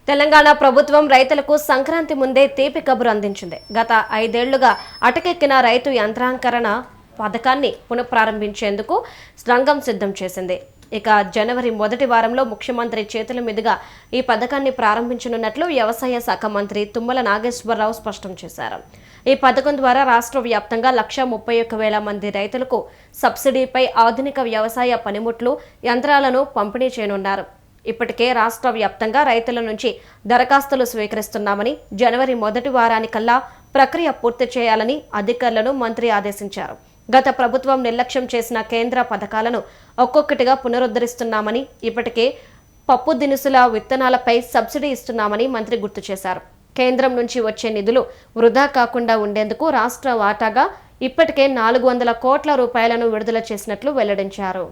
తెలంగాణ ప్రభుత్వం రైతులకు సంక్రాంతి ముందే తీపి కబురు అందించింది. గత 5 ఏళ్లుగా అటకెక్కిన రైతు యంత్రాంకరణ పథకాన్ని పునఃప్రారంభించేందుకు రంగం సిద్ధం చేసింది. ఇక జనవరి మొదటి వారంలో ముఖ్యమంత్రి చేతుల మీదుగా ఈ పథకాన్ని ప్రారంభించనున్నట్లు వ్యవసాయ శాఖ మంత్రి తుమ్మల నాగేశ్వరరావు స్పష్టం చేశారు. ఈ పథకం ద్వారా రాష్ట్ర వ్యాప్తంగా 131,000 మంది రైతులకు సబ్సిడీపై ఆధునిక వ్యవసాయ పనిముట్లు, యంత్రాలను పంపిణీ చేయనున్నారు. ఇప్పటికే రాష్ట్ర వ్యాప్తంగా రైతుల నుంచి దరఖాస్తులు స్వీకరిస్తున్నామని, జనవరి మొదటి వారానికల్లా ప్రక్రియ పూర్తి చేయాలని అధికారులను మంత్రి ఆదేశించారు. గత ప్రభుత్వం నిర్లక్ష్యం చేసిన కేంద్ర పథకాలను ఒక్కొక్కటిగా పునరుద్ధరిస్తున్నామని, ఇప్పటికే పప్పు దినుసుల విత్తనాలపై సబ్సిడీ ఇస్తున్నామని మంత్రి గుర్తు చేశారు. కేంద్రం నుంచి వచ్చే నిధులు వృధా కాకుండా ఉండేందుకు రాష్ట్ర వాటాగా ఇప్పటికే 400 కోట్ల రూపాయలను విడుదల చేసినట్లు వెల్లడించారు.